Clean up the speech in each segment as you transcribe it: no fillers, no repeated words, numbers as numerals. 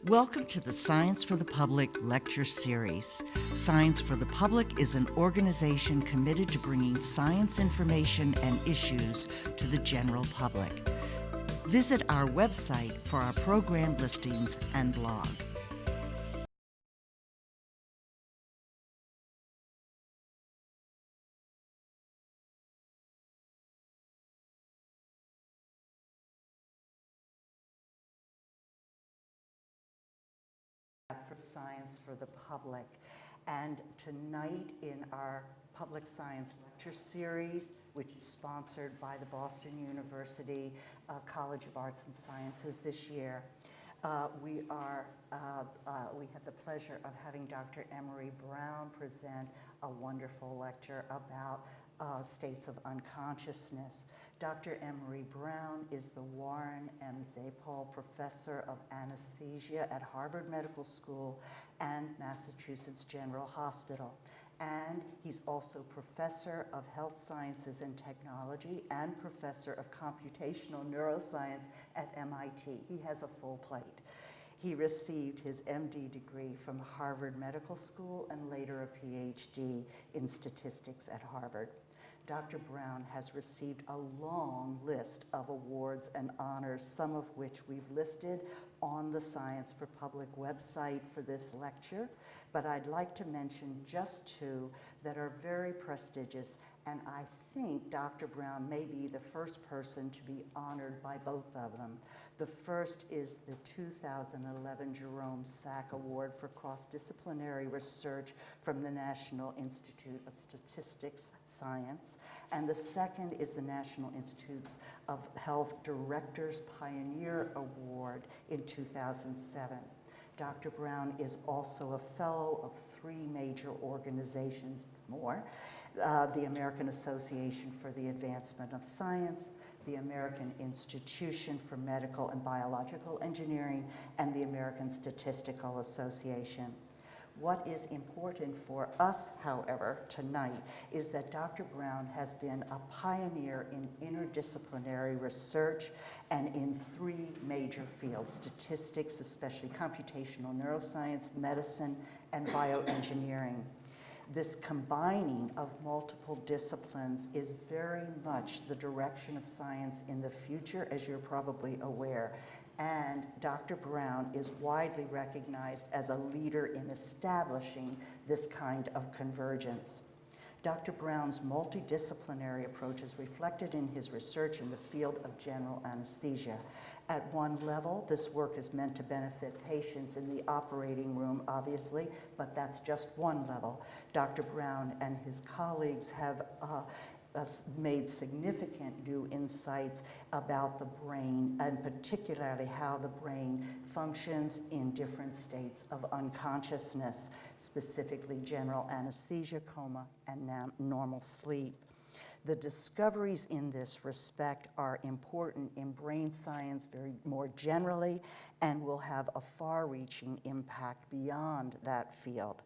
Welcome to the Science for the Public lecture series. Science for the Public is an organization committed to bringing science information and issues to the general public. Visit our website for our program listings and blog. For Science for the Public, and tonight in our Public Science Lecture Series, which is sponsored by the Boston University College of Arts and Sciences this year, we have the pleasure of having Dr. Emery Brown present a wonderful lecture about states of unconsciousness. Dr. Emory Brown is the Warren M. Zapol Professor of Anesthesia at Harvard Medical School and Massachusetts General Hospital. And he's also Professor of Health Sciences and Technology and Professor of Computational Neuroscience at MIT. He has a full plate. He received his MD degree from Harvard Medical School and later a PhD in statistics at Harvard. Dr. Brown has received a long list of awards and honors, some of which we've listed on the Science for Public website for this lecture, but I'd like to mention just two that are very prestigious, and I think Dr. Brown may be the first person to be honored by both of them. The first is the 2011 Jerome Sack Award for Cross-Disciplinary Research from the National Institute of Statistics Science, and the second is the National Institutes of Health Directors Pioneer Award in 2007. Dr. Brown is also a fellow of three major organizations more, the American Association for the Advancement of Science, the American Institution for Medical and Biological Engineering, and the American Statistical Association. What is important for us, however, tonight is that Dr. Brown has been a pioneer in interdisciplinary research and in three major fields: statistics, especially computational neuroscience, medicine, and bioengineering. This combining of multiple disciplines is very much the direction of science in the future, as you're probably aware. And Dr. Brown is widely recognized as a leader in establishing this kind of convergence. Dr. Brown's multidisciplinary approach is reflected in his research in the field of general anesthesia. At one level, this work is meant to benefit patients in the operating room, obviously, but that's just one level. Dr. Brown and his colleagues have made significant new insights about the brain, and particularly how the brain functions in different states of unconsciousness, specifically general anesthesia, coma, and normal sleep. The discoveries in this respect are important in brain science more generally and will have a far-reaching impact beyond that field.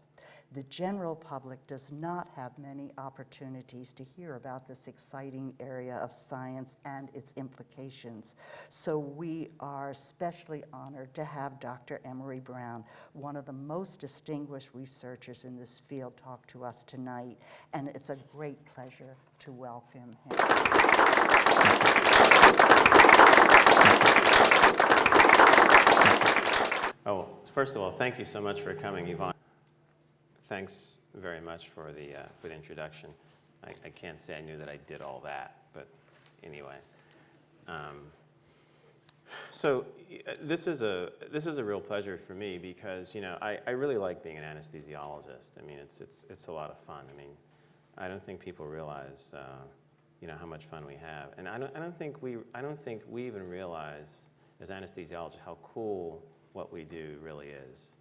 The general public does not have many opportunities to hear about this exciting area of science and its implications. So we are especially honored to have Dr. Emory Brown, one of the most distinguished researchers in this field, talk to us tonight, and it's a great pleasure to welcome him. Oh, first of all, thank you so much for coming, Yvonne. Thanks very much for the introduction. I can't say I knew that I did all that, but anyway. So this is a real pleasure for me because I really like being an anesthesiologist. I mean it's a lot of fun. I mean I don't think people realize how much fun we have, and I don't think we even realize as anesthesiologists how cool what we do really is.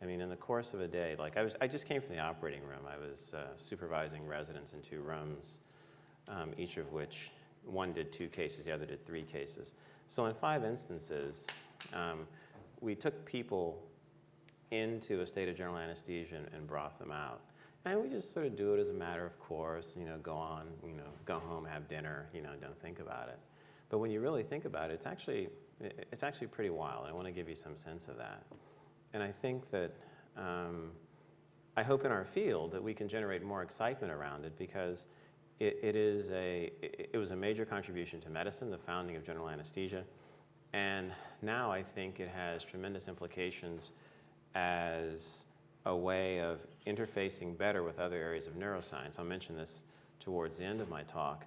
I mean, in the course of a day, like I just came from the operating room. I was supervising residents in 2 rooms, each of which, one did 2 cases, the other did 3 cases. So in 5 instances, we took people into a state of general anesthesia and brought them out. And we just sort of do it as a matter of course, go on, go home, have dinner, don't think about it. But when you really think about it, it's actually pretty wild. I want to give you some sense of that. And I think that, I hope in our field that we can generate more excitement around it, because it was a major contribution to medicine, the founding of general anesthesia. And now I think it has tremendous implications as a way of interfacing better with other areas of neuroscience. I'll mention this towards the end of my talk,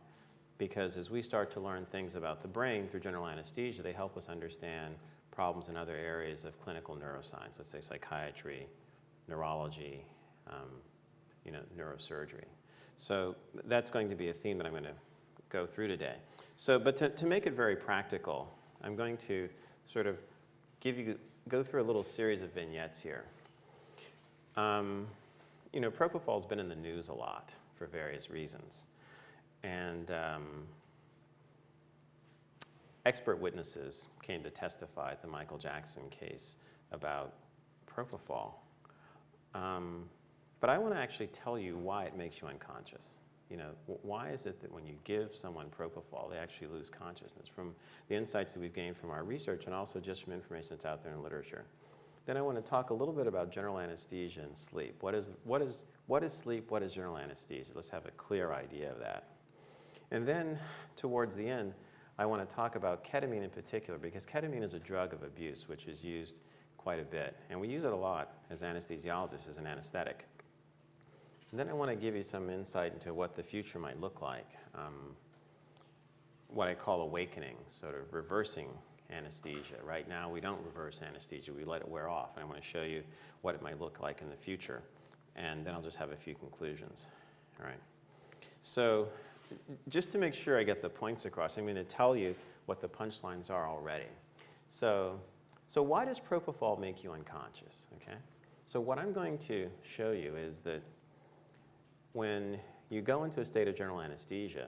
because as we start to learn things about the brain through general anesthesia, they help us understand problems in other areas of clinical neuroscience, let's say psychiatry, neurology, neurosurgery. So that's going to be a theme that I'm going to go through today. So, but to make it very practical, I'm going to sort of go through a little series of vignettes here. Propofol's been in the news a lot for various reasons. And expert witnesses came to testify at the Michael Jackson case about propofol. But I want to actually tell you why it makes you unconscious. Why is it that when you give someone propofol, they actually lose consciousness, from the insights that we've gained from our research and also just from information that's out there in literature. Then I want to talk a little bit about general anesthesia and sleep. What is sleep? What is general anesthesia? Let's have a clear idea of that. And then towards the end, I want to talk about ketamine in particular, because ketamine is a drug of abuse which is used quite a bit. And we use it a lot as anesthesiologists, as an anesthetic. And then I want to give you some insight into what the future might look like, what I call awakening, sort of reversing anesthesia. Right now, we don't reverse anesthesia. We let it wear off. And I want to show you what it might look like in the future. And then I'll just have a few conclusions. All right. So just to make sure I get the points across, I'm going to tell you what the punchlines are already. So why does propofol make you unconscious? Okay. So what I'm going to show you is that when you go into a state of general anesthesia,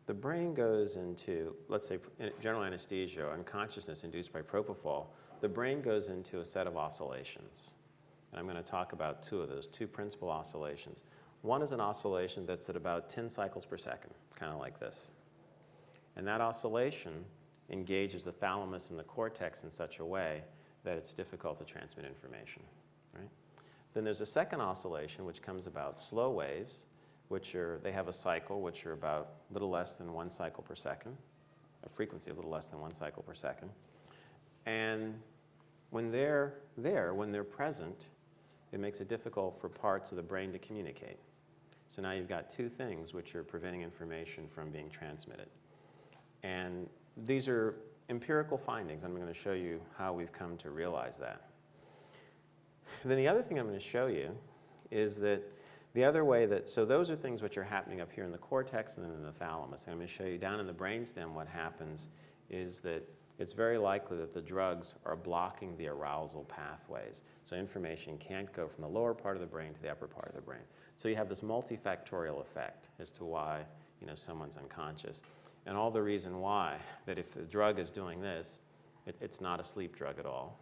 the brain goes into, let's say, general anesthesia or unconsciousness induced by propofol, the brain goes into a set of oscillations. And I'm going to talk about two of those, two principal oscillations. One is an oscillation that's at about 10 cycles per second, kind of like this. And that oscillation engages the thalamus and the cortex in such a way that it's difficult to transmit information. Right? Then there's a second oscillation which comes about slow waves, they have a cycle which are about a little less than 1 cycle per second, a frequency a little less than 1 cycle per second. And when they're present, it makes it difficult for parts of the brain to communicate. So now you've got two things which are preventing information from being transmitted. And these are empirical findings. I'm going to show you how we've come to realize that. And then the other thing I'm going to show you is that the other way so those are things which are happening up here in the cortex and then in the thalamus. And I'm going to show you down in the brainstem what happens is that it's very likely that the drugs are blocking the arousal pathways. So information can't go from the lower part of the brain to the upper part of the brain. So you have this multifactorial effect as to why someone's unconscious. And all the reason why, that if the drug is doing this, it's not a sleep drug at all.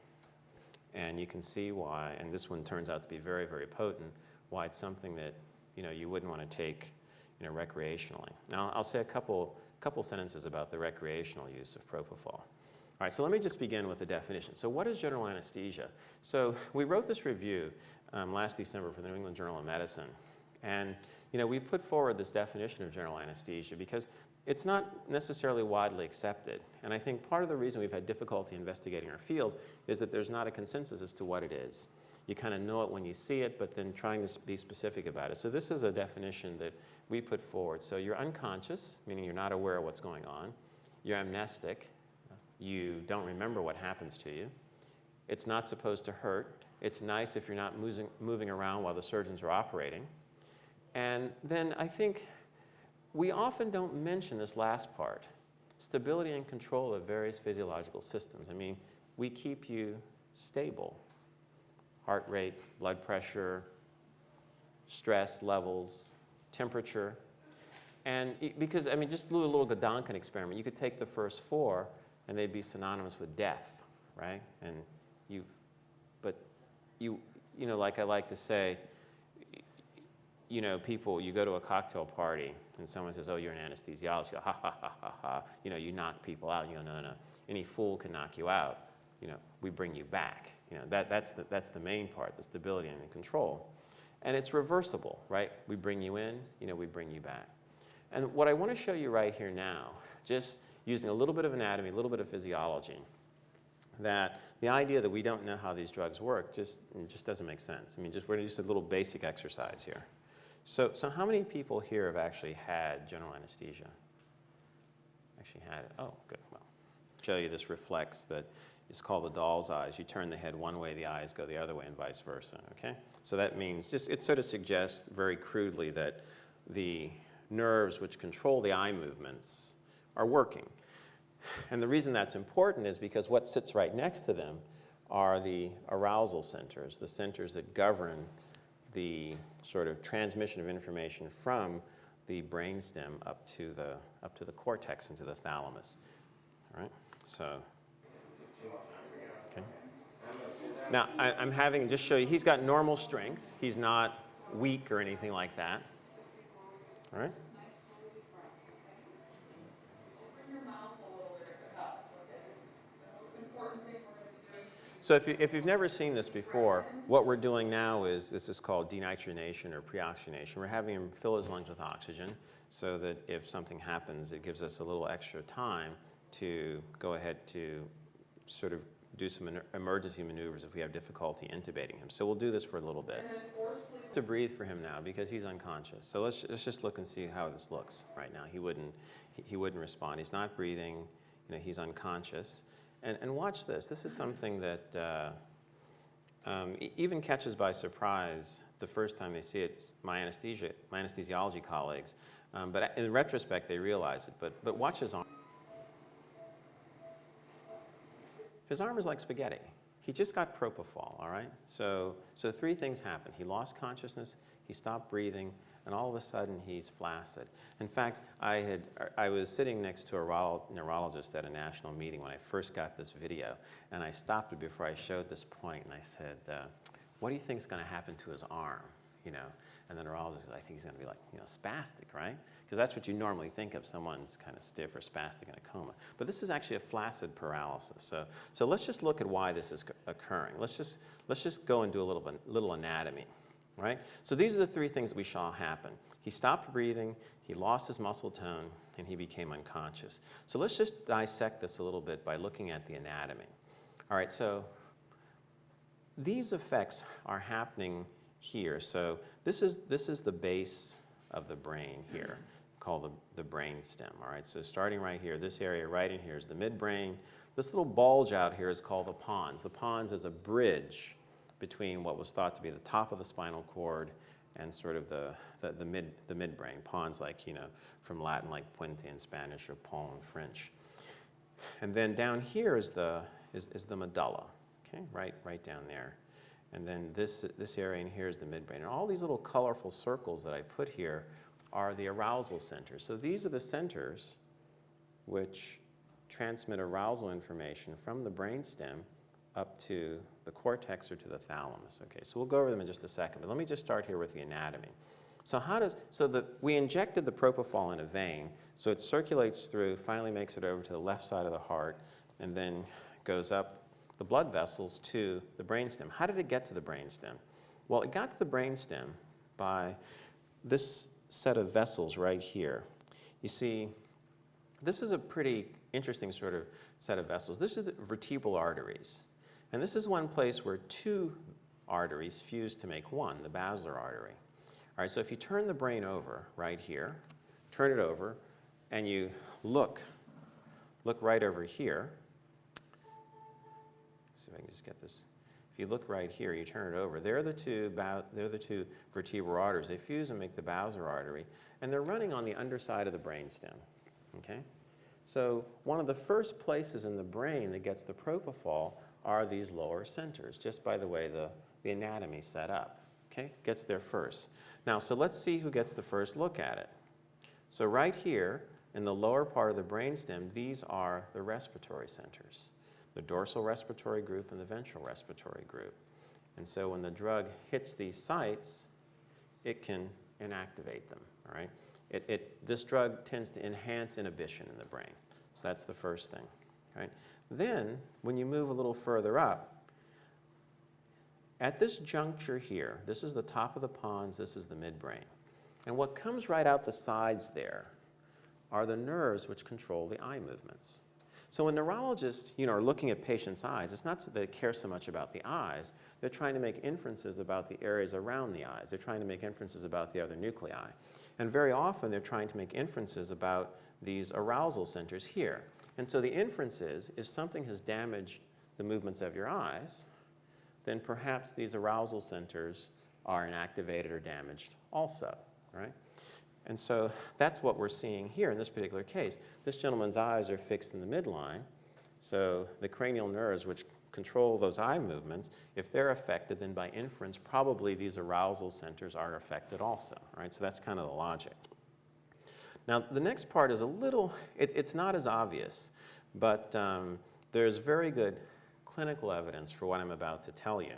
And you can see why, and this one turns out to be very, very potent, why it's something that you wouldn't want to take recreationally. Now I'll say a couple sentences about the recreational use of propofol. All right, so let me just begin with the definition. So what is general anesthesia? So we wrote this review last December for the New England Journal of Medicine. And we put forward this definition of general anesthesia because it's not necessarily widely accepted. And I think part of the reason we've had difficulty investigating our field is that there's not a consensus as to what it is. You kind of know it when you see it, but then trying to be specific about it. So this is a definition that we put forward. So you're unconscious, meaning you're not aware of what's going on. You're amnestic. You don't remember what happens to you. It's not supposed to hurt. It's nice if you're not moving around while the surgeons are operating. And then I think we often don't mention this last part, stability and control of various physiological systems. I mean, we keep you stable. Heart rate, blood pressure, stress levels, temperature. And because, just do a little Gedanken experiment. You could take the first four and they'd be synonymous with death, right? And like I like to say, people, you go to a cocktail party and someone says, oh, you're an anesthesiologist. You go, ha, ha, ha, ha, ha. You knock people out. You go, no. Any fool can knock you out. we bring you back. That's the main part, the stability and the control. And it's reversible, right? We bring you in, we bring you back. And what I want to show you right here now, just using a little bit of anatomy, a little bit of physiology, that the idea that we don't know how these drugs work just doesn't make sense. I mean, we're going to do a little basic exercise here. So how many people here have actually had general anesthesia? Actually had it? Oh, good. Well, I'll show you this reflex that is called the doll's eyes. You turn the head one way, the eyes go the other way, and vice versa, okay? So that means, it sort of suggests very crudely that the nerves which control the eye movements are working. And the reason that's important is because what sits right next to them are the arousal centers, the centers that govern the sort of transmission of information from the brainstem up to the cortex and to the thalamus. All right? So, okay. Now I'm having just show you he's got normal strength. He's not weak or anything like that. All right? So if you've never seen this before, what we're doing now is, this is called denitrogenation or pre-oxygenation. We're having him fill his lungs with oxygen so that if something happens, it gives us a little extra time to go ahead to sort of do some emergency maneuvers if we have difficulty intubating him. So we'll do this for a little bit. To breathe for him now because he's unconscious. So let's just look and see how this looks right now. He wouldn't respond. He's not breathing. He's unconscious. And watch this. This is something that even catches by surprise the first time they see it, my anesthesiology colleagues. But in retrospect, they realize it. But watch his arm. His arm is like spaghetti. He just got propofol, all right? So three things happened. He lost consciousness, he stopped breathing, and all of a sudden he's flaccid. In fact, I was sitting next to a neurologist at a national meeting when I first got this video, and I stopped it before I showed this point, and I said, what do you think is going to happen to his arm? And the neurologist said, I think he's going to be like, spastic, right? Because that's what you normally think of, someone's kind of stiff or spastic in a coma. But this is actually a flaccid paralysis. So let's just look at why this is occurring. Let's just go and do a little anatomy. Right? So these are the three things that we saw happen. He stopped breathing, he lost his muscle tone, and he became unconscious. So let's just dissect this a little bit by looking at the anatomy. All right, so these effects are happening here. So this is the base of the brain here, called the brainstem. All right, so starting right here, this area right in here is the midbrain. This little bulge out here is called the pons. The pons is a bridge between what was thought to be the top of the spinal cord and sort of the midbrain. Pons, like, from Latin, like puente in Spanish, or pont in French. And then down here is the medulla, okay, right down there. And then this area in here is the midbrain. And all these little colorful circles that I put here are the arousal centers. So these are the centers which transmit arousal information from the brainstem up to the cortex or to the thalamus. Okay, so we'll go over them in just a second, but let me just start here with the anatomy. So we injected the propofol in a vein, so it circulates through, finally makes it over to the left side of the heart, and then goes up the blood vessels to the brainstem. How did it get to the brainstem? Well, it got to the brainstem by this set of vessels right here. You see, this is a pretty interesting sort of set of vessels. This is the vertebral arteries. And this is one place where two arteries fuse to make one, the basilar artery. All right, so if you turn the brain over right here, turn it over, and you look right over here. Let's see if I can just get this. If you look right here, you turn it over. They're the two vertebral arteries. They fuse and make the basilar artery, and they're running on the underside of the brainstem. Okay, so one of the first places in the brain that gets the propofol are these lower centers, just by the way the anatomy is set up. Okay, gets there first. Now, so let's see who gets the first look at it. So right here in the lower part of the brainstem, these are the respiratory centers, the dorsal respiratory group and the ventral respiratory group. And so when the drug hits these sites, it can inactivate them. All right, this drug tends to enhance inhibition in the brain. So that's the first thing. right? Then, when you move a little further up, at this juncture here, this is the top of the pons, this is the midbrain. And what comes right out the sides there are the nerves which control the eye movements. So when neurologists, are looking at patients' eyes, it's not that they care so much about the eyes, they're trying to make inferences about the areas around the eyes. They're trying to make inferences about the other nuclei. And very often they're trying to make inferences about these arousal centers here. And so the inference is, if something has damaged the movements of your eyes, then perhaps these arousal centers are inactivated or damaged also, right? And so that's what we're seeing here in this particular case. This gentleman's eyes are fixed in the midline, so the cranial nerves which control those eye movements, if they're affected, then by inference, probably these arousal centers are affected also, right? So that's kind of the logic. Now, the next part is a little, it's not as obvious, but there's very good clinical evidence for what I'm about to tell you.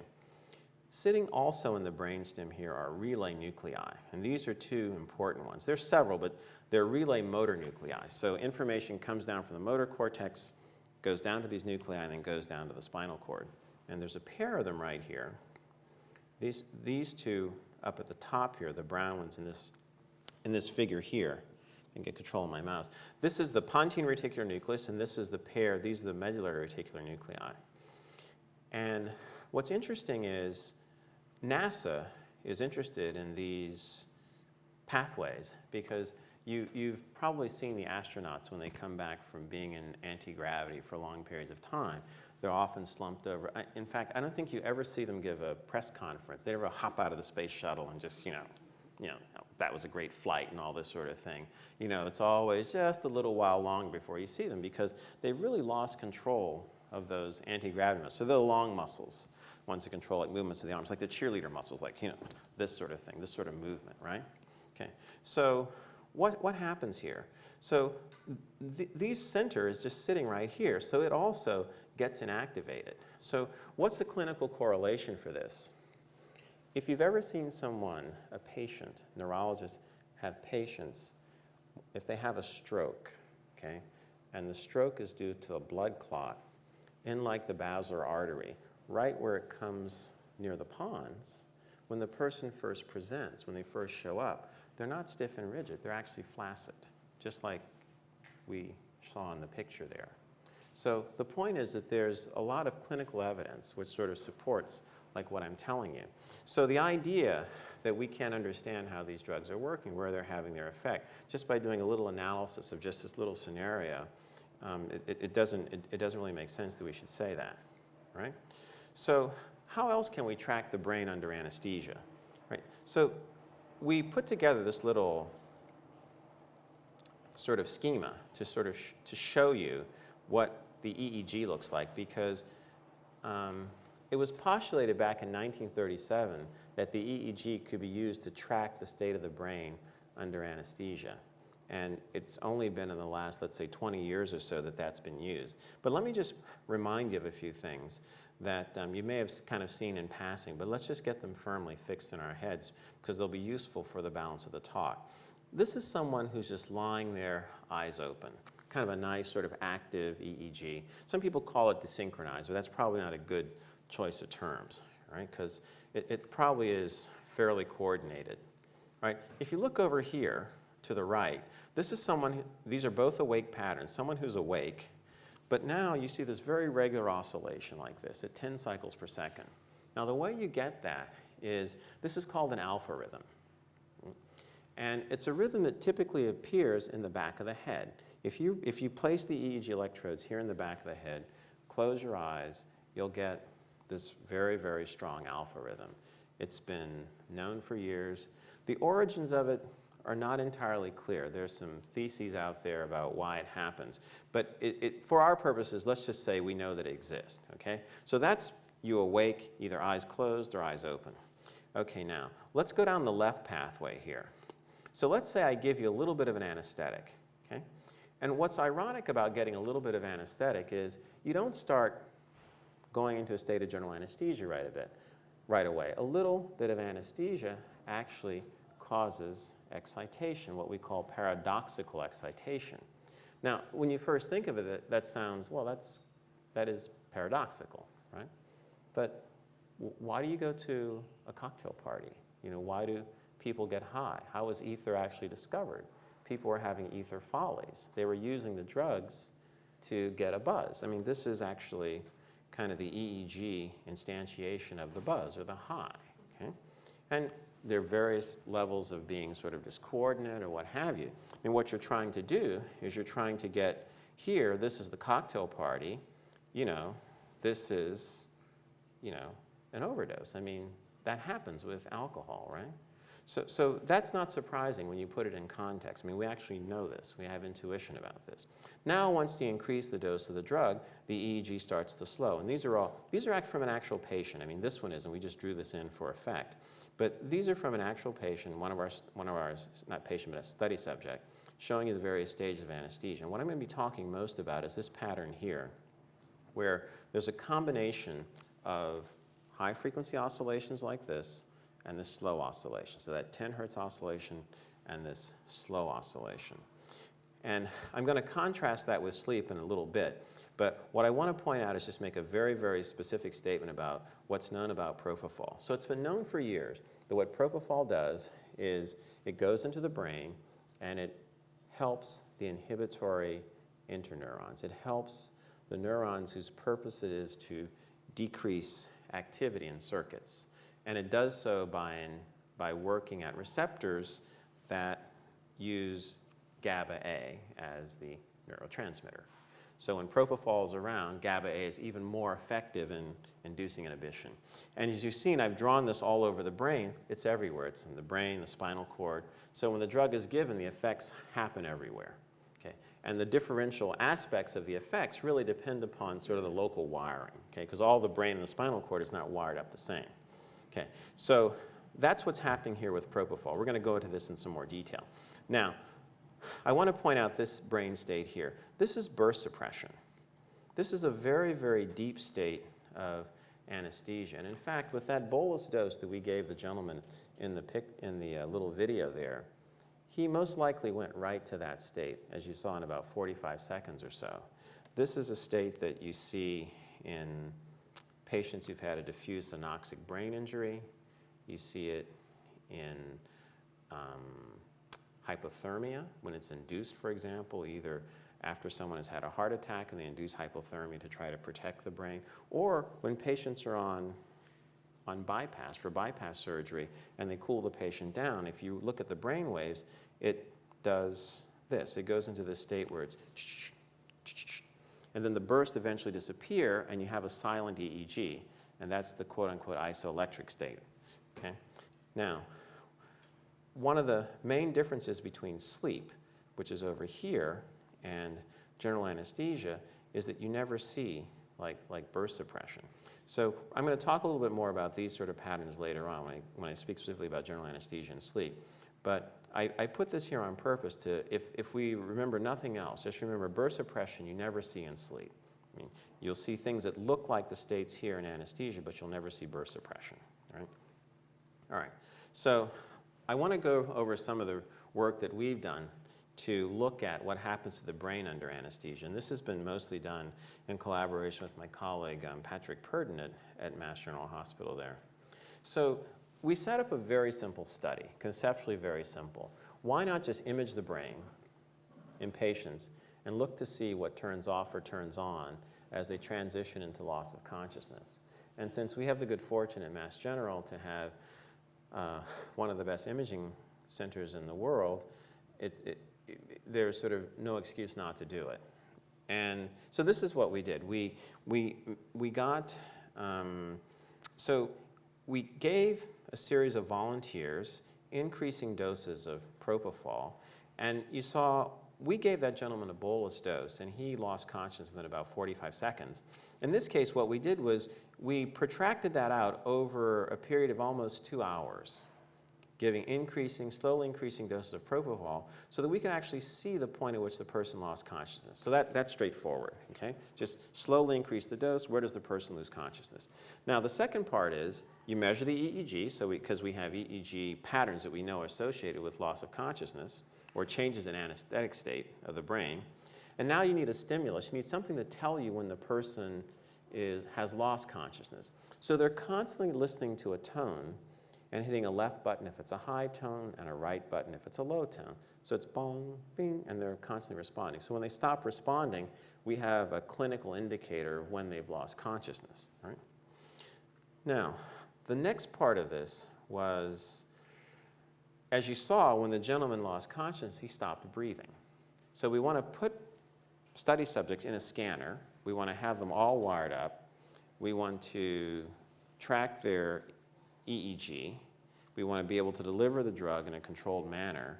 Sitting also in the brainstem here are relay nuclei, and these are two important ones. There's several, but they're relay motor nuclei. So information comes down from the motor cortex, goes down to these nuclei, and then goes down to the spinal cord. And there's a pair of them right here. These two up at the top here, the brown ones in this figure here. And get control of my mouse. This is the pontine reticular nucleus, and this is the pair, these are the medullary reticular nuclei. And what's interesting is NASA is interested in these pathways because you've probably seen the astronauts when they come back from being in anti-gravity for long periods of time. They're often slumped over. In fact, I don't think you ever see them give a press conference. They never hop out of the space shuttle and just, that was a great flight and all this sort of thing. It's always just a little while long before you see them because they've really lost control of those anti-gravity muscles. So they're the long muscles, ones that control like movements of the arms, like the cheerleader muscles, like, this sort of thing, this sort of movement, right? Okay, so what happens here? So these centers just sitting right here, so it also gets inactivated. So what's the clinical correlation for this? If you've ever seen someone, a patient, neurologists have patients, if they have a stroke, okay, and the stroke is due to a blood clot in like the basilar artery, right where it comes near the pons, when the person first presents, when they first show up, they're not stiff and rigid, they're actually flaccid, just like we saw in the picture there. So the point is that there's a lot of clinical evidence which sort of supports like what I'm telling you. So the idea that we can't understand how these drugs are working, where they're having their effect, just by doing a little analysis of just this little scenario, it doesn't really make sense that we should say that, right? So how else can we track the brain under anesthesia, right? So we put together this little sort of schema to to show you what the EEG looks like because it was postulated back in 1937 that the EEG could be used to track the state of the brain under anesthesia. And it's only been in the last, let's say, 20 years or so that that's been used. But let me just remind you of a few things that you may have kind of seen in passing, but let's just get them firmly fixed in our heads because they'll be useful for the balance of the talk. This is someone who's just lying there, eyes open, kind of a nice sort of active EEG. Some people call it desynchronized, but that's probably not a good choice of terms, right? Because it probably is fairly coordinated, right? If you look over here to the right, this is someone, these are both awake patterns, someone who's awake, but now you see this very regular oscillation like this at 10 cycles per second. Now the way you get that is, this is called an alpha rhythm. And it's a rhythm that typically appears in the back of the head. If you place the EEG electrodes here in the back of the head, close your eyes, you'll get this very, very strong alpha rhythm. It's been known for years. The origins of it are not entirely clear. There's some theses out there about why it happens. But for our purposes, let's just say we know that it exists, okay? So that's you awake, either eyes closed or eyes open. Okay, now, let's go down the left pathway here. So let's say I give you a little bit of an anesthetic, okay? And what's ironic about getting a little bit of anesthetic is you don't start going into a state of general anesthesia right away. A little bit of anesthesia actually causes excitation, what we call paradoxical excitation. Now, when you first think of it, that sounds, well, that is paradoxical, right? But why do you go to a cocktail party? You know, why do people get high? How was ether actually discovered? People were having ether follies. They were using the drugs to get a buzz. I mean, this is actually kind of the EEG instantiation of the buzz or the high, okay? And there are various levels of being sort of discordant or what have you. And what you're trying to do is you're trying to get here, this is the cocktail party, you know, this is, you know, an overdose. I mean, that happens with alcohol, right? So that's not surprising when you put it in context. I mean, we actually know this. We have intuition about this. Now, once you increase the dose of the drug, the EEG starts to slow. And these are from an actual patient. I mean, this one isn't. We just drew this in for effect. But these are from an actual patient, one of our, not patient, but a study subject, showing you the various stages of anesthesia. And what I'm going to be talking most about is this pattern here, where there's a combination of high-frequency oscillations like this, and this slow oscillation. So that 10 hertz oscillation and this slow oscillation. And I'm going to contrast that with sleep in a little bit. But what I want to point out is just make a very, very specific statement about what's known about propofol. So it's been known for years that what propofol does is it goes into the brain and it helps the inhibitory interneurons. It helps the neurons whose purpose it is to decrease activity in circuits. And it does so by working at receptors that use GABA-A as the neurotransmitter. So when propofol is around, GABA-A is even more effective in inducing inhibition. And as you've seen, I've drawn this all over the brain. It's everywhere. It's in the brain, the spinal cord. So when the drug is given, the effects happen everywhere. Okay? And the differential aspects of the effects really depend upon sort of the local wiring, okay? Because all the brain and the spinal cord is not wired up the same. Okay, so that's what's happening here with propofol. We're going to go into this in some more detail. Now, I want to point out this brain state here. This is burst suppression. This is a very, very deep state of anesthesia. And in fact, with that bolus dose that we gave the gentleman in the little video there, he most likely went right to that state, as you saw in about 45 seconds or so. This is a state that you see in patients who've had a diffuse anoxic brain injury. You see it in hypothermia, when it's induced, for example, either after someone has had a heart attack and they induce hypothermia to try to protect the brain, or when patients are on bypass, for bypass surgery, and they cool the patient down. If you look at the brain waves, it does this. It goes into this state where it's and then the bursts eventually disappear, and you have a silent EEG, and that's the quote-unquote isoelectric state. Okay? Now, one of the main differences between sleep, which is over here, and general anesthesia, is that you never see like burst suppression. So I'm going to talk a little bit more about these sort of patterns later on when I speak specifically about general anesthesia and sleep. But I put this here on purpose to, if we remember nothing else, just remember burst suppression you never see in sleep. I mean, you'll see things that look like the states here in anesthesia, but you'll never see burst suppression. Right? All right. So I want to go over some of the work that we've done to look at what happens to the brain under anesthesia. And this has been mostly done in collaboration with my colleague Patrick Purdon at Mass General Hospital there. So we set up a very simple study, conceptually very simple. Why not just image the brain in patients and look to see what turns off or turns on as they transition into loss of consciousness? And since we have the good fortune at Mass General to have one of the best imaging centers in the world, there's sort of no excuse not to do it. And so this is what we did. We gave a series of volunteers increasing doses of propofol, and you saw we gave that gentleman a bolus dose, and he lost consciousness within about 45 seconds. In this case, what we did was we protracted that out over a period of almost 2 hours, giving slowly increasing doses of propofol so that we can actually see the point at which the person lost consciousness. So that's straightforward, okay? Just slowly increase the dose. Where does the person lose consciousness? Now, the second part is you measure the EEG, because we have EEG patterns that we know are associated with loss of consciousness or changes in anesthetic state of the brain. And now you need a stimulus. You need something to tell you when the person has lost consciousness. So they're constantly listening to a tone and hitting a left button if it's a high tone and a right button if it's a low tone. So it's bong, bing, and they're constantly responding. So when they stop responding, we have a clinical indicator of when they've lost consciousness, right? Now, the next part of this was, as you saw, when the gentleman lost consciousness, he stopped breathing. So we want to put study subjects in a scanner. We want to have them all wired up. We want to track their EEG. We want to be able to deliver the drug in a controlled manner.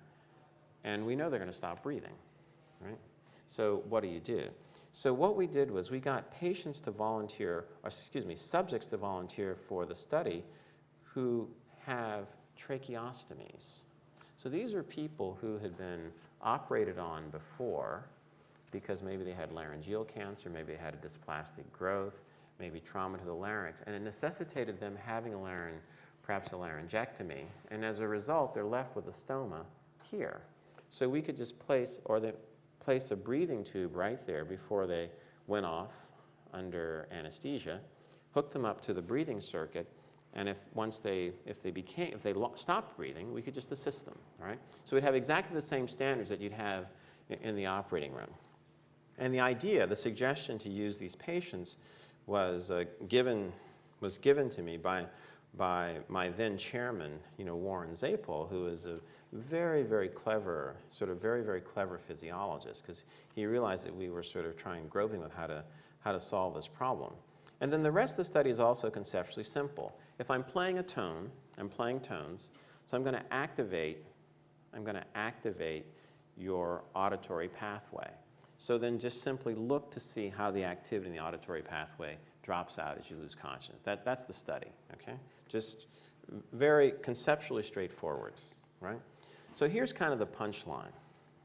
And we know they're going to stop breathing, right? So what do? So what we did was we got patients to volunteer, or excuse me, subjects to volunteer for the study who have tracheostomies. So these are people who had been operated on before because maybe they had laryngeal cancer, maybe they had a dysplastic growth, maybe trauma to the larynx, and it necessitated them having perhaps a laryngectomy, and as a result, they're left with a stoma here. So we could just place a breathing tube right there before they went off under anesthesia, hook them up to the breathing circuit, and if they stopped breathing, we could just assist them, right? So we'd have exactly the same standards that you'd have in the operating room. And the idea, the suggestion to use these patients was given to me by my then chairman, Warren Zapol, who is a very, very clever, very, very clever physiologist, because he realized that we were groping with how to solve this problem. And then the rest of the study is also conceptually simple. If I'm playing a tone, I'm playing tones, so I'm going to activate your auditory pathway. So then just simply look to see how the activity in the auditory pathway drops out as you lose consciousness. That's the study, okay? Just very conceptually straightforward, right? So here's kind of the punchline,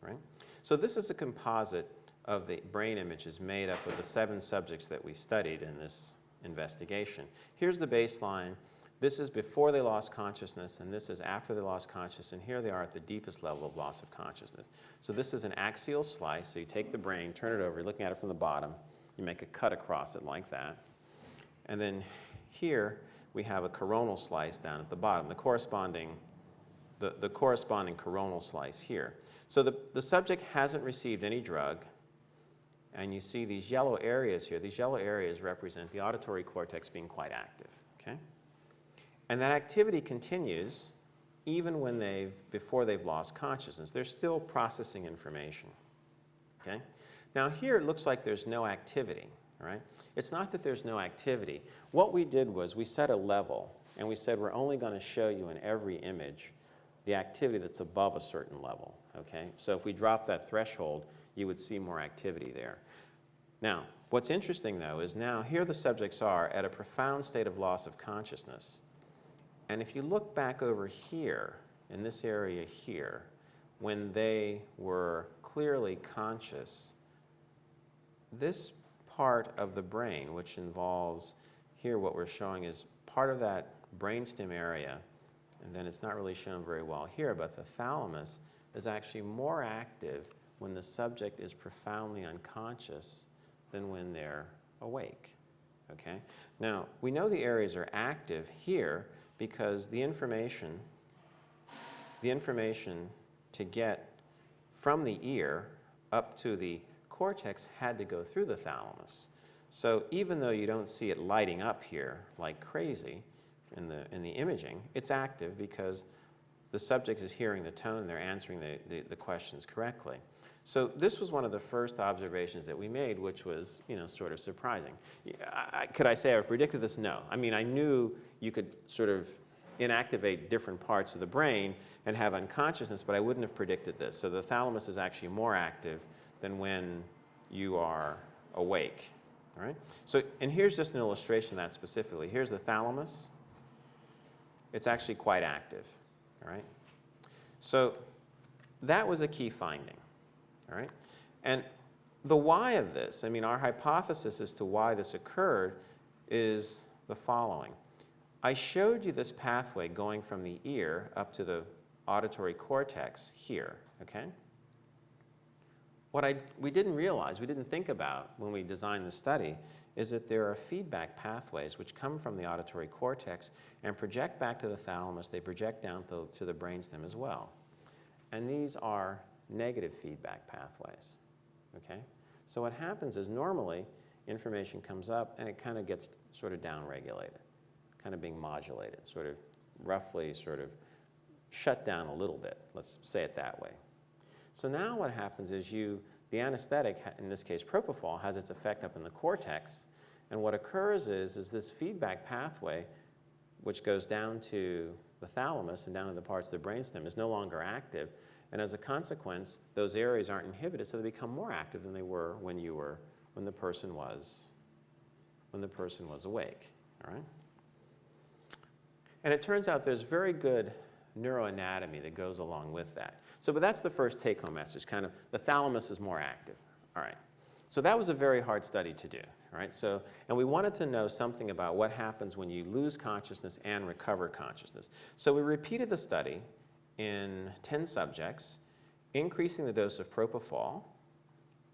right? So this is a composite of the brain images made up of the 7 subjects that we studied in this investigation. Here's the baseline. This is before they lost consciousness, and this is after they lost consciousness, and here they are at the deepest level of loss of consciousness. So this is an axial slice, so you take the brain, turn it over, you're looking at it from the bottom, you make a cut across it like that. And then here we have a coronal slice down at the bottom, the corresponding coronal slice here. So the subject hasn't received any drug, and you see these yellow areas here. These yellow areas represent the auditory cortex being quite active, okay? And that activity continues even before they've lost consciousness. They're still processing information, okay? Now here it looks like there's no activity, right? It's not that there's no activity. What we did was we set a level, and we said we're only going to show you in every image the activity that's above a certain level, okay? So if we drop that threshold, you would see more activity there. Now, what's interesting though is now here the subjects are at a profound state of loss of consciousness. And if you look back over here, in this area here, when they were clearly conscious, this part of the brain, which involves here what we're showing is part of that brainstem area, and then it's not really shown very well here, but the thalamus is actually more active when the subject is profoundly unconscious than when they're awake, okay? Now, we know the areas are active here because the information to get from the ear up to the cortex had to go through the thalamus. So even though you don't see it lighting up here like crazy in the imaging, it's active because the subject is hearing the tone and they're answering the questions correctly. So this was one of the first observations that we made, which was, sort of surprising. Could I say I predicted this? No. I mean, I knew you could sort of inactivate different parts of the brain and have unconsciousness, but I wouldn't have predicted this. So the thalamus is actually more active than when you are awake, all right? So, and here's just an illustration of that specifically. Here's the thalamus. It's actually quite active, all right? So that was a key finding, all right? And the why of this, our hypothesis as to why this occurred is the following. I showed you this pathway going from the ear up to the auditory cortex here, okay? we didn't realize, we didn't think about when we designed the study, is that there are feedback pathways which come from the auditory cortex and project back to the thalamus. They project down to the brainstem as well. And these are negative feedback pathways, okay? So what happens is normally information comes up and it kind of gets sort of downregulated, kind of being modulated, sort of roughly sort of shut down a little bit, let's say it that way. So now what happens is the anesthetic, in this case propofol, has its effect up in the cortex, and what occurs is this feedback pathway, which goes down to the thalamus and down to the parts of the brainstem, is no longer active, and as a consequence, those areas aren't inhibited, so they become more active than they were when the person was awake. All right? And it turns out there's very good neuroanatomy that goes along with that. So, but that's the first take-home message, kind of the thalamus is more active. All right. So that was a very hard study to do, right? So, and we wanted to know something about what happens when you lose consciousness and recover consciousness. So we repeated the study in 10 subjects, increasing the dose of propofol,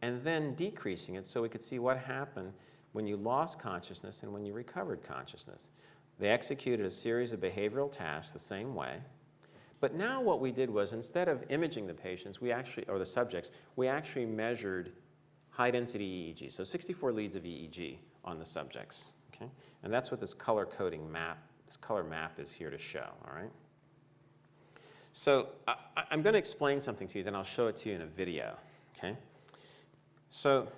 and then decreasing it so we could see what happened when you lost consciousness and when you recovered consciousness. They executed a series of behavioral tasks the same way. But now what we did was, instead of imaging the patients, or the subjects, we actually measured high-density EEG, so 64 leads of EEG on the subjects, okay? And that's what this color-coding map, this color map is here to show, all right? So I'm going to explain something to you, then I'll show it to you in a video, okay? So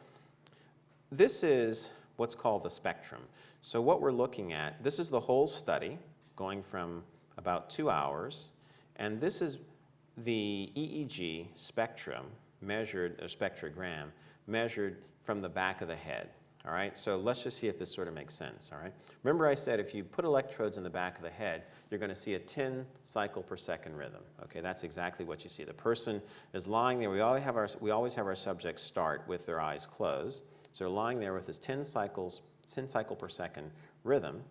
this is what's called the spectrum. So what we're looking at, this is the whole study, going from about 2 hours, and this is the EEG spectrum measured, or spectrogram, measured from the back of the head, all right? So let's just see if this sort of makes sense, all right? Remember I said if you put electrodes in the back of the head, you're going to see a 10 cycle per second rhythm, okay? That's exactly what you see. The person is lying there. We always have our subjects start with their eyes closed. So they're lying there with this 10 cycle per second rhythm.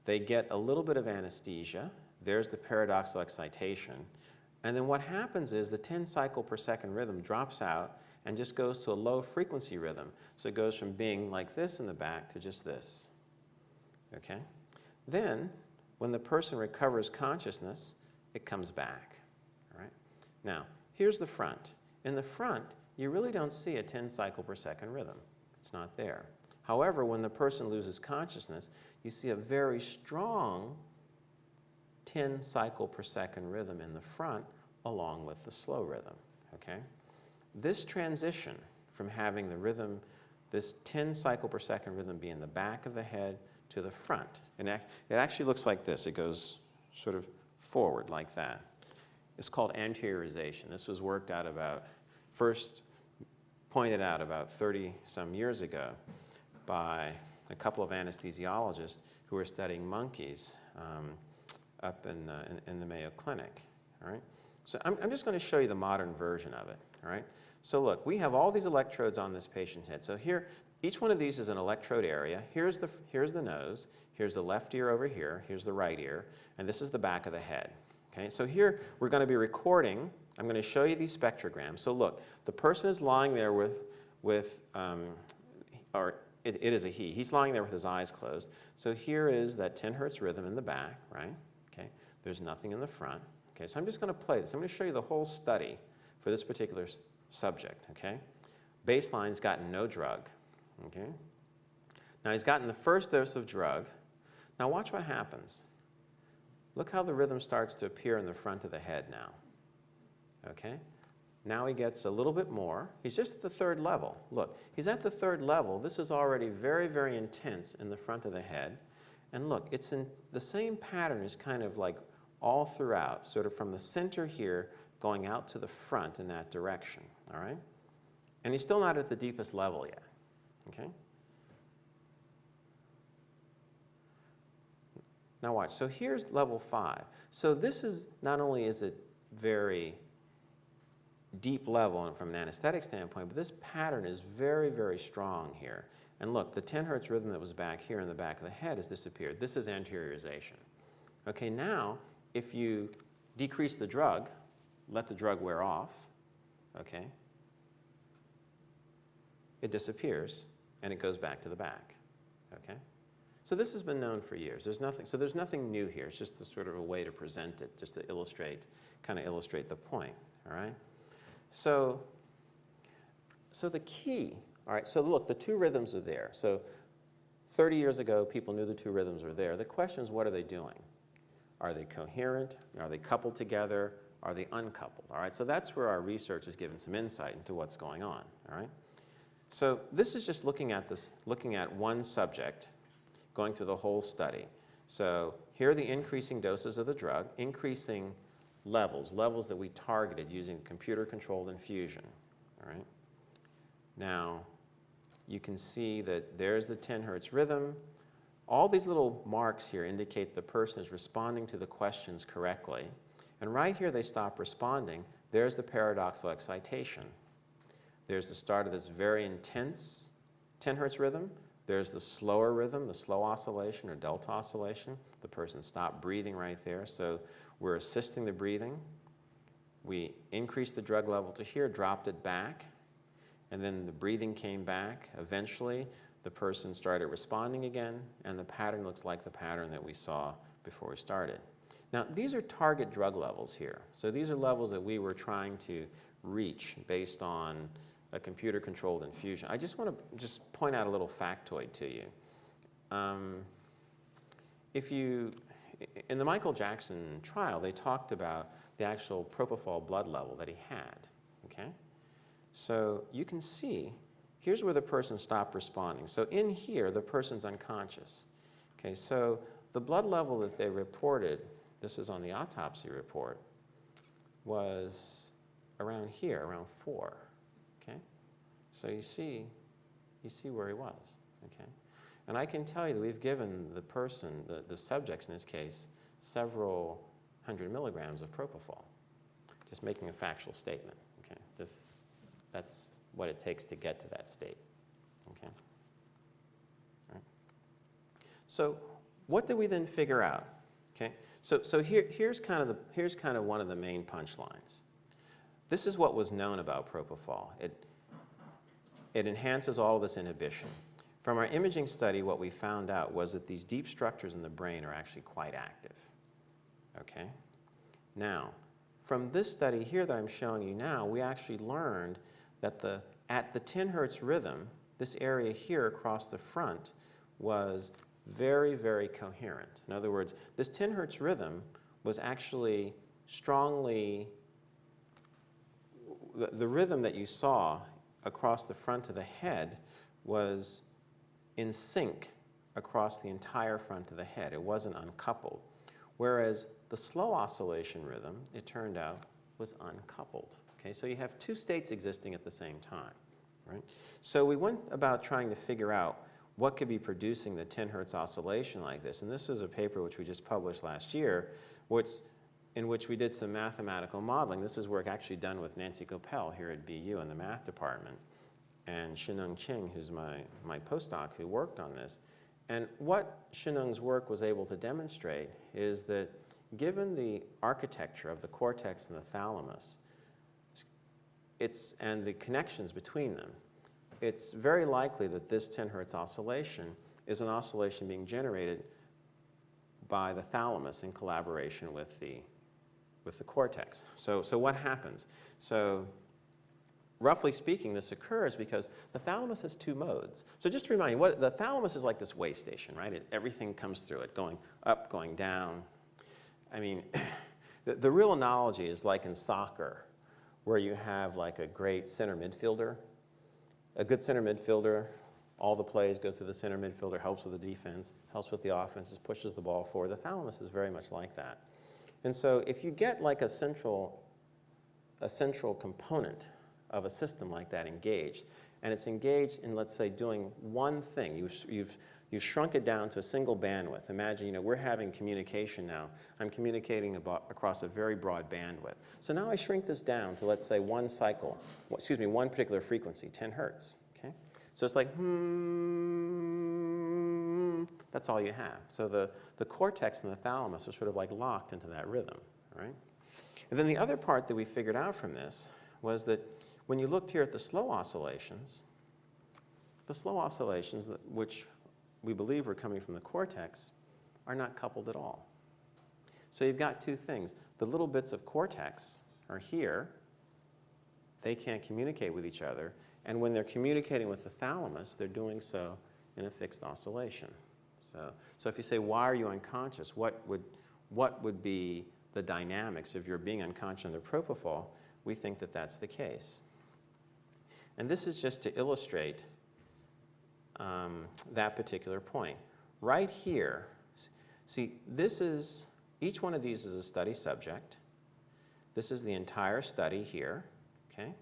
They get a little bit of anesthesia. There's the paradoxical excitation. And then what happens is the 10 cycle per second rhythm drops out and just goes to a low frequency rhythm. So it goes from being like this in the back to just this, okay? Then, when the person recovers consciousness, it comes back, all right? Now, here's the front. In the front, you really don't see a 10 cycle per second rhythm. It's not there. However, when the person loses consciousness, you see a very strong 10 cycle per second rhythm in the front along with the slow rhythm, okay? This transition from having the rhythm, this 10 cycle per second rhythm be in the back of the head to the front, and it actually looks like this. It goes sort of forward like that. It's called Anterior Ization. This was worked out first pointed out about 30 some years ago by a couple of anesthesiologists who were studying monkeys up in the Mayo Clinic, all right? So I'm just going to show you the modern version of it, all right? So look, we have all these electrodes on this patient's head. So here, each one of these is an electrode area. Here's the nose, here's the left ear over here, here's the right ear, and this is the back of the head, okay? So here, we're going to be recording. I'm going to show you these spectrograms. So look, the person is lying there it is a he. He's lying there with his eyes closed. So here is that 10 hertz rhythm in the back, right? Okay. There's nothing in the front. Okay, so I'm just going to play this. I'm going to show you the whole study for this particular subject, okay? Baseline's gotten no drug, okay? Now he's gotten the first dose of drug. Now watch what happens. Look how the rhythm starts to appear in the front of the head now, okay? Now he gets a little bit more. He's just at the third level. Look, he's at the third level. This is already very, very intense in the front of the head. And look, it's in the same pattern is kind of like all throughout, sort of from the center here going out to the front in that direction, all right? And he's still not at the deepest level yet, okay? Now watch, so here's level 5. So this is, not only is it very deep level from an anesthetic standpoint, but this pattern is very, very strong here. And look, the 10 hertz rhythm that was back here in the back of the head has disappeared. This is Anterior Ization. Okay, now, if you decrease the drug, let the drug wear off, okay? it disappears, and it goes back to the back, okay? So this has been known for years. There's nothing new here. It's just a sort of a way to present it, just to kind of illustrate the point, all right? So the key, all right, so look, the two rhythms are there. So 30 years ago, people knew the two rhythms were there. The question is, what are they doing? Are they coherent? Are they coupled together? Are they uncoupled? All right, so that's where our research has given some insight into what's going on, all right? So this is just looking at one subject, going through the whole study. So here are the increasing doses of the drug, increasing levels that we targeted using computer-controlled infusion, all right? Now, you can see that there's the 10 hertz rhythm. All these little marks here indicate the person is responding to the questions correctly. And right here they stop responding. There's the paradoxical excitation. There's the start of this very intense 10 hertz rhythm. There's the slower rhythm, the slow oscillation or delta oscillation. The person stopped breathing right there. So we're assisting the breathing. We increased the drug level to here, dropped it back, and then the breathing came back. Eventually, the person started responding again, and the pattern looks like the pattern that we saw before we started. Now, these are target drug levels here. So these are levels that we were trying to reach based on a computer-controlled infusion. I just want to point out a little factoid to you. In the Michael Jackson trial, they talked about the actual propofol blood level that he had, okay? So you can see, here's where the person stopped responding. So in here, the person's unconscious. Okay, so the blood level that they reported, this is on the autopsy report, was around here, around 4. Okay, so you see where he was. Okay, and I can tell you that we've given the person, the subjects in this case, several hundred milligrams of propofol. Just making a factual statement. Okay, that's what it takes to get to that state. Okay. All right. So what did we then figure out? Okay. So here's kind of one of the main punchlines. This is what was known about propofol. It enhances all of this inhibition. From our imaging study, what we found out was that these deep structures in the brain are actually quite active. Okay? Now, from this study here that I'm showing you now, we actually learned that at the 10 hertz rhythm, this area here across the front was very, very coherent. In other words, this 10 hertz rhythm was actually strongly, the rhythm that you saw across the front of the head was in sync across the entire front of the head. It wasn't uncoupled. Whereas the slow oscillation rhythm, it turned out, was uncoupled. Okay, so you have two states existing at the same time, right? So we went about trying to figure out what could be producing the 10 hertz oscillation like this. And this was a paper which we just published last year, in which we did some mathematical modeling. This is work actually done with Nancy Coppell here at BU in the math department, and Shenung Ching, who's my postdoc who worked on this. And what Shenung's work was able to demonstrate is that given the architecture of the cortex and the thalamus, and the connections between them, it's very likely that this 10 hertz oscillation is an oscillation being generated by the thalamus in collaboration with the cortex. So what happens? So roughly speaking, this occurs because the thalamus has two modes. So just to remind you, the thalamus is like this way station, right? Everything comes through it, going up, going down. I mean, the real analogy is like in soccer, where you have like a great center midfielder. A good center midfielder, all the plays go through the center midfielder, helps with the defense, helps with the offense, just pushes the ball forward. The thalamus is very much like that. And so if you get like a central component of a system like that engaged, and it's engaged in, let's say, doing one thing, you've shrunk it down to a single bandwidth. Imagine, we're having communication now. I'm communicating across a very broad bandwidth. So now I shrink this down to, let's say, one particular frequency, 10 hertz. Okay? So it's like, that's all you have. So the cortex and the thalamus are sort of like locked into that rhythm, right? And then the other part that we figured out from this was that when you looked here at the slow oscillations, the slow oscillations, which we believe are coming from the cortex, are not coupled at all. So you've got two things. The little bits of cortex are here. They can't communicate with each other. And when they're communicating with the thalamus, they're doing so in a fixed oscillation. So if you say, why are you unconscious? What would be the dynamics of your being unconscious under propofol? We think that that's the case. And this is just to illustrate that particular point. Right here, see, each one of these is a study subject. This is the entire study here, okay?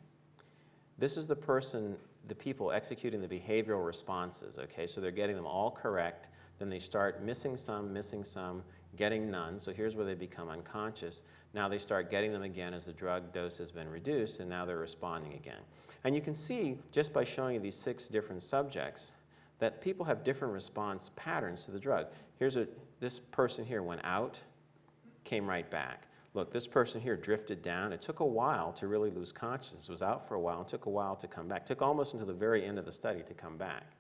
This is the people executing the behavioral responses, okay? So they're getting them all correct. Then they start missing some, getting none. So here's where they become unconscious. Now they start getting them again as the drug dose has been reduced, and now they're responding again. And you can see, just by showing you these 6 different subjects, that people have different response patterns to the drug. This person here went out, came right back. Look, this person here drifted down. It took a while to really lose consciousness. It was out for a while. It took a while to come back. It took almost until the very end of the study to come back.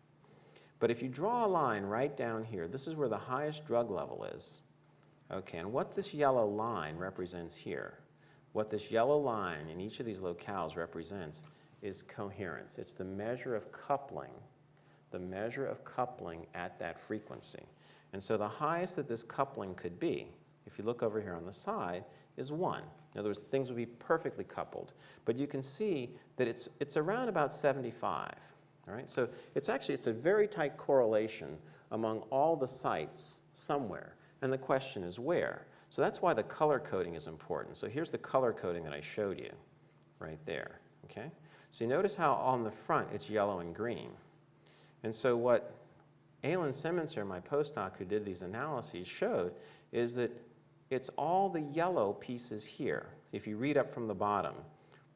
But if you draw a line right down here, this is where the highest drug level is. Okay, and what this yellow line represents here, what this yellow line in each of these locales represents is coherence. It's the measure of coupling at that frequency. And so the highest that this coupling could be, if you look over here on the side, is 1. In other words, things would be perfectly coupled. But you can see that it's around about 75. All right? So it's a very tight correlation among all the sites somewhere. And the question is where? So that's why the color coding is important. So here's the color coding that I showed you right there. Okay? So you notice how on the front it's yellow and green. And so what Alan Simmons here, my postdoc who did these analyses, showed is that it's all the yellow pieces here. If you read up from the bottom,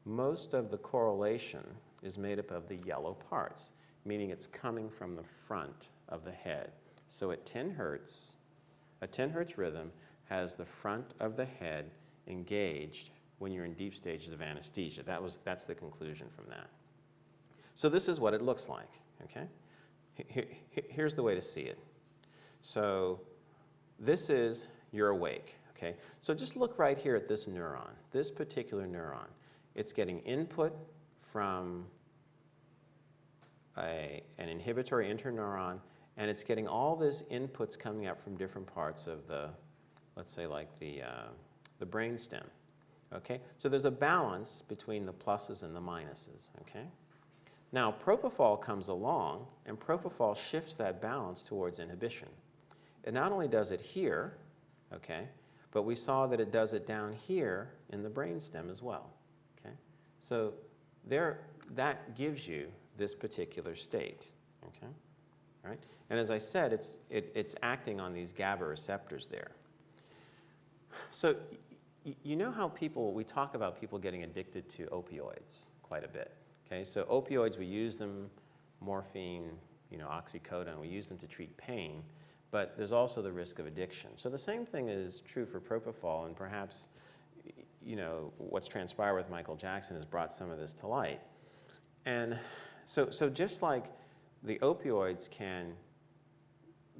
most of the correlation is made up of the yellow parts, meaning it's coming from the front of the head. So at 10 hertz, a 10 hertz rhythm has the front of the head engaged when you're in deep stages of anesthesia. That's the conclusion from that. So this is what it looks like, okay? Here's the way to see it. So this is you're awake, okay? So just look right here at this neuron, this particular neuron. It's getting input from an inhibitory interneuron, and it's getting all these inputs coming up from different parts of the, let's say like the brainstem, okay? So there's a balance between the pluses and the minuses, okay? Now, propofol comes along, and propofol shifts that balance towards inhibition. It not only does it here, okay, but we saw that it does it down here in the brainstem as well, okay? So that gives you this particular state, okay? All right? And as I said, it's acting on these GABA receptors there. So you know how we talk about people getting addicted to opioids quite a bit. Okay, so opioids, we use them, morphine, oxycodone, we use them to treat pain, but there's also the risk of addiction. So the same thing is true for propofol, and perhaps, what's transpired with Michael Jackson has brought some of this to light. And so just like the opioids can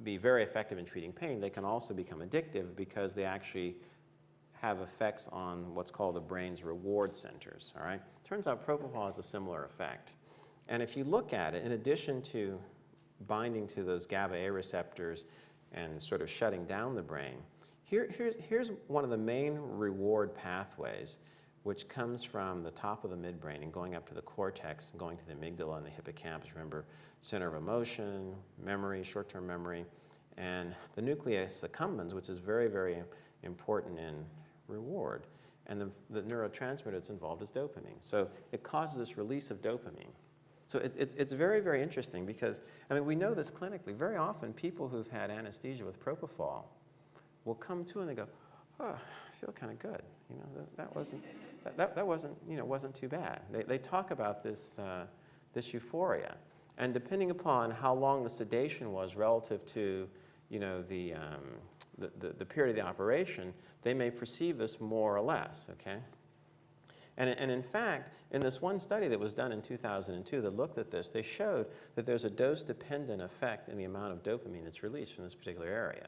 be very effective in treating pain, they can also become addictive because they actually have effects on what's called the brain's reward centers, all right? Turns out propofol has a similar effect. And if you look at it, in addition to binding to those GABA-A receptors and sort of shutting down the brain, here's one of the main reward pathways, which comes from the top of the midbrain and going up to the cortex and going to the amygdala and the hippocampus. Remember, center of emotion, memory, short-term memory, and the nucleus accumbens, which is very, very important in reward. And the neurotransmitter that's involved is dopamine. So it causes this release of dopamine. So it's very, very interesting because, we know this clinically. Very often, people who've had anesthesia with propofol will come to and they go, oh, I feel kind of good. That wasn't too bad. They talk about this euphoria. And depending upon how long the sedation was relative to, the period of the operation, they may perceive this more or less, okay? And in fact, in this one study that was done in 2002 that looked at this, they showed that there's a dose-dependent effect in the amount of dopamine that's released from this particular area.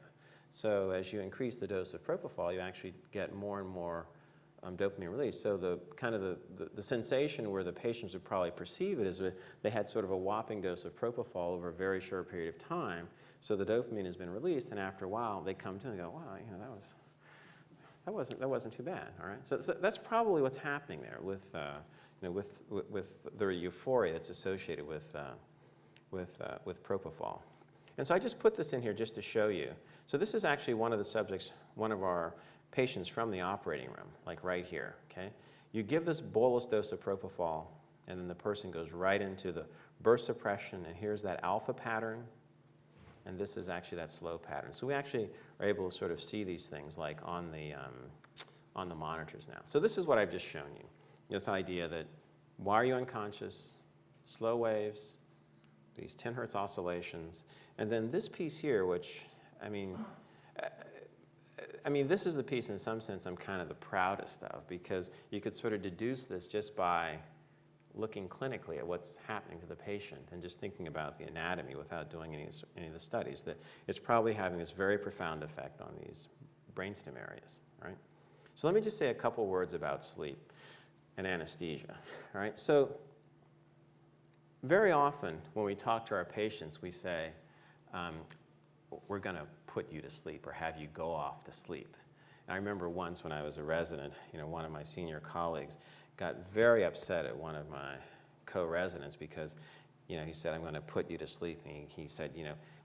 So as you increase the dose of propofol, you actually get more and more dopamine release. So the kind of the sensation where the patients would probably perceive it is that they had sort of a whopping dose of propofol over a very short period of time. So the dopamine has been released, and after a while they come to and go, wow, that wasn't too bad. All right. So that's probably what's happening there with the euphoria that's associated with propofol. And so I just put this in here just to show you. So this is actually one of the subjects, one of our patients from the operating room, like right here, okay? You give this bolus dose of propofol, and then the person goes right into the burst suppression, and here's that alpha pattern, and this is actually that slow pattern. So we actually are able to sort of see these things like on the monitors now. So this is what I've just shown you, this idea that why are you unconscious, slow waves, these 10 hertz oscillations, and then this piece here, which, I mean, this is the piece in some sense I'm kind of the proudest of, because you could sort of deduce this just by looking clinically at what's happening to the patient and just thinking about the anatomy without doing any of the studies, that it's probably having this very profound effect on these brainstem areas, right? So let me just say a couple words about sleep and anesthesia, all right? So very often when we talk to our patients, we say, we're going to put you to sleep or have you go off to sleep. And I remember once when I was a resident, one of my senior colleagues got very upset at one of my co-residents because, he said, I'm going to put you to sleep. And he said,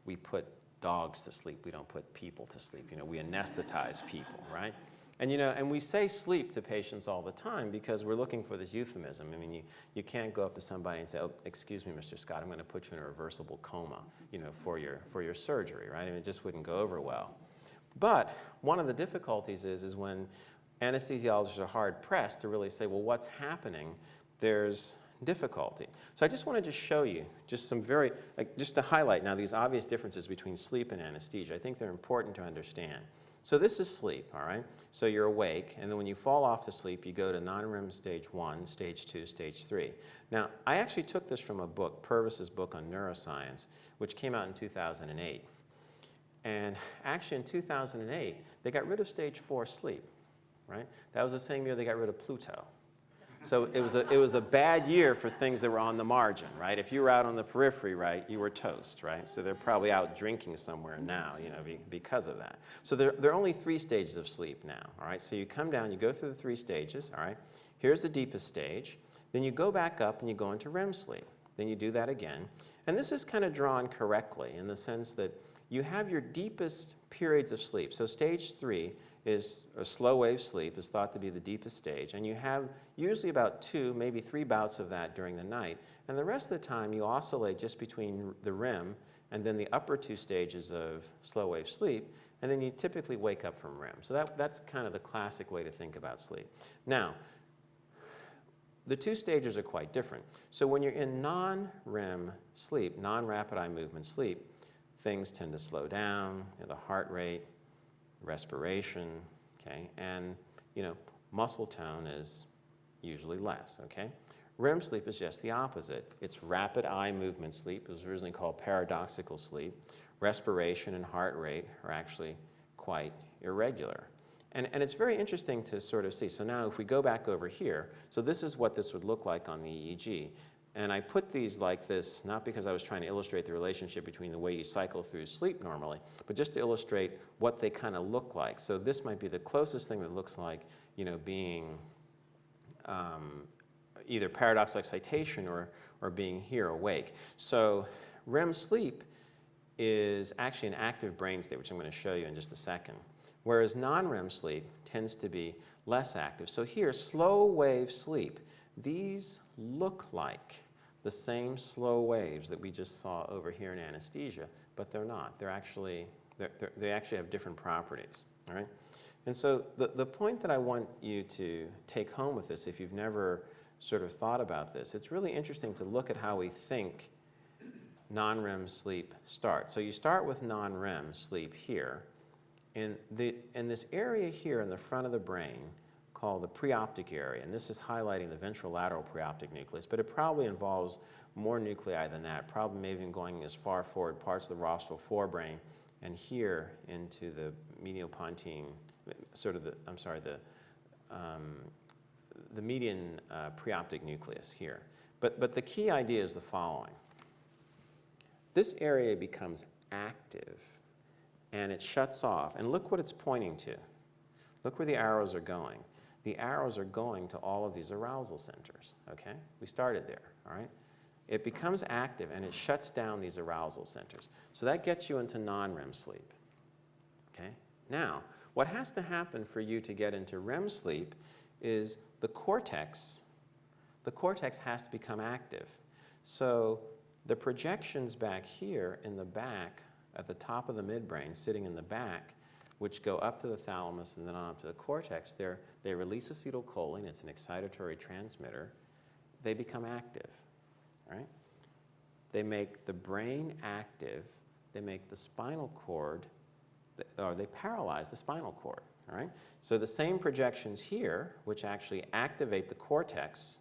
we put dogs to sleep. We don't put people to sleep. We anesthetize people, right? And, and we say sleep to patients all the time because we're looking for this euphemism. I mean, you can't go up to somebody and say, oh, excuse me, Mr. Scott, I'm going to put you in a reversible coma, for your surgery, right? I mean, it just wouldn't go over well. But one of the difficulties is when anesthesiologists are hard-pressed to really say, well, what's happening? There's difficulty. So I just wanted to show you just some just to highlight now these obvious differences between sleep and anesthesia. I think they're important to understand. So this is sleep, all right? So you're awake, and then when you fall off to sleep, you go to non-REM stage 1, stage 2, stage 3. Now, I actually took this from a book, Purvis's book on neuroscience, which came out in 2008. And actually in 2008, they got rid of stage 4 sleep, right? That was the same year they got rid of Pluto. So it was a bad year for things that were on the margin, right? If you were out on the periphery, right, you were toast, right? So they're probably out drinking somewhere now, because of that. So there are only 3 stages of sleep now, all right? So you come down, you go through the 3 stages, all right? Here's the deepest stage. Then you go back up and you go into REM sleep. Then you do that again. And this is kind of drawn correctly in the sense that you have your deepest periods of sleep. So stage 3 is a slow wave sleep, is thought to be the deepest stage, and you have usually about 2, maybe 3 bouts of that during the night, and the rest of the time you oscillate just between the REM and then the upper 2 stages of slow wave sleep, and then you typically wake up from REM. So that's kind of the classic way to think about sleep. Now, the 2 stages are quite different. So when you're in non-REM sleep, non-rapid eye movement sleep, things tend to slow down, the heart rate, respiration, okay, and muscle tone is usually less, okay? REM sleep is just the opposite. It's rapid eye movement sleep. It was originally called paradoxical sleep. Respiration and heart rate are actually quite irregular. And it's very interesting to sort of see. So now if we go back over here, so this is what this would look like on the EEG. And I put these like this, not because I was trying to illustrate the relationship between the way you cycle through sleep normally, but just to illustrate what they kind of look like. So this might be the closest thing that looks like, being either paradoxical excitation or being here awake. So REM sleep is actually an active brain state, which I'm going to show you in just a second, whereas non-REM sleep tends to be less active. So here, slow wave sleep, these look like the same slow waves that we just saw over here in anesthesia, but they're not. They actually have different properties, all right? And so the point that I want you to take home with this, if you've never sort of thought about this, it's really interesting to look at how we think non-REM sleep starts. So you start with non-REM sleep here. In this area here in the front of the brain, called the preoptic area, and this is highlighting the ventrolateral preoptic nucleus, but it probably involves more nuclei than that, probably maybe even going as far forward, parts of the rostral forebrain, and here into the medial-pontine, sort of the, I'm sorry, the median preoptic nucleus here. But the key idea is the following. This area becomes active, and it shuts off, and look what it's pointing to. Look where the arrows are going. The arrows are going to all of these arousal centers, okay? We started there, all right? It becomes active, and it shuts down these arousal centers. So that gets you into non-REM sleep, okay? Now, what has to happen for you to get into REM sleep is the cortex has to become active. So the projections back here in the back, at the top of the midbrain, sitting in the back, which go up to the thalamus and then on up to the cortex, they release acetylcholine, it's an excitatory transmitter. They become active, right? They make the brain active, they make the spinal cord, or they paralyze the spinal cord, all right? So the same projections here, which actually activate the cortex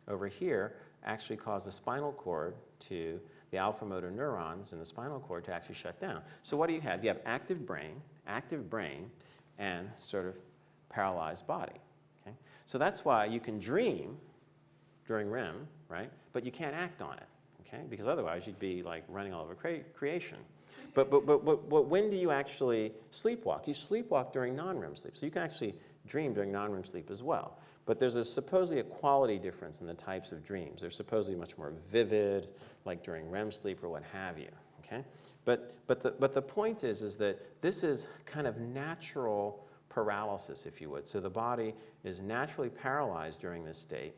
over here, actually cause the spinal cord to, the alpha motor neurons in the spinal cord to actually shut down. So what do you have? You have active brain, and sort of paralyzed body, okay? So that's why you can dream during REM, right? But you can't act on it, okay? Because otherwise you'd be like running all over creation. But when do you actually sleepwalk? You sleepwalk during non-REM sleep. So you can actually dream during non-REM sleep as well. But there's supposedly a quality difference in the types of dreams. They're supposedly much more vivid, like during REM sleep or what have you, okay? But the point is that this is kind of natural paralysis, if you would. So the body is naturally paralyzed during this state.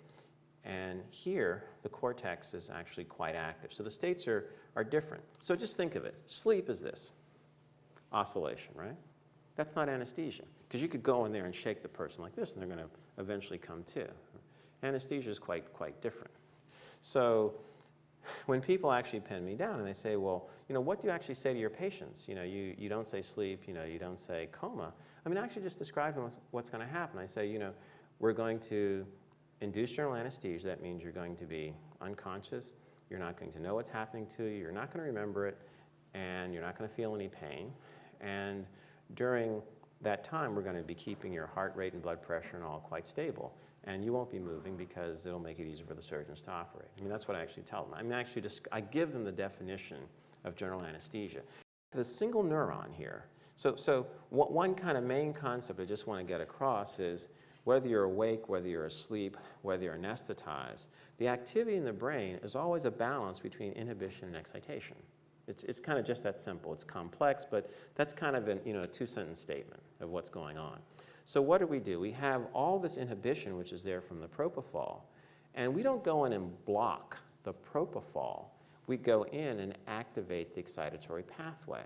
And here, the cortex is actually quite active. So the states are different. So just think of it. Sleep is this, oscillation, right? That's not anesthesia, because you could go in there and shake the person like this, and they're going to eventually come to. Anesthesia is quite different. So when people actually pin me down and they say, well, what do you actually say to your patients? You don't say sleep, you don't say coma. I mean, I actually just describe to them what's going to happen. I say, we're going to induce general anesthesia. That means you're going to be unconscious. You're not going to know what's happening to you. You're not going to remember it, and you're not going to feel any pain. And during that time, we're going to be keeping your heart rate and blood pressure and all quite stable. And you won't be moving because it'll make it easier for the surgeons to operate. I mean, that's what I actually tell them. I mean, actually, I give them the definition of general anesthesia. The single neuron here. So one kind of main concept I just want to get across is whether you're awake, whether you're asleep, whether you're anesthetized, the activity in the brain is always a balance between inhibition and excitation. It's kind of just that simple. It's complex, but that's kind of a two-sentence statement of what's going on. So what do? We have all this inhibition, which is there from the propofol, and we don't go in and block the propofol. We go in and activate the excitatory pathway.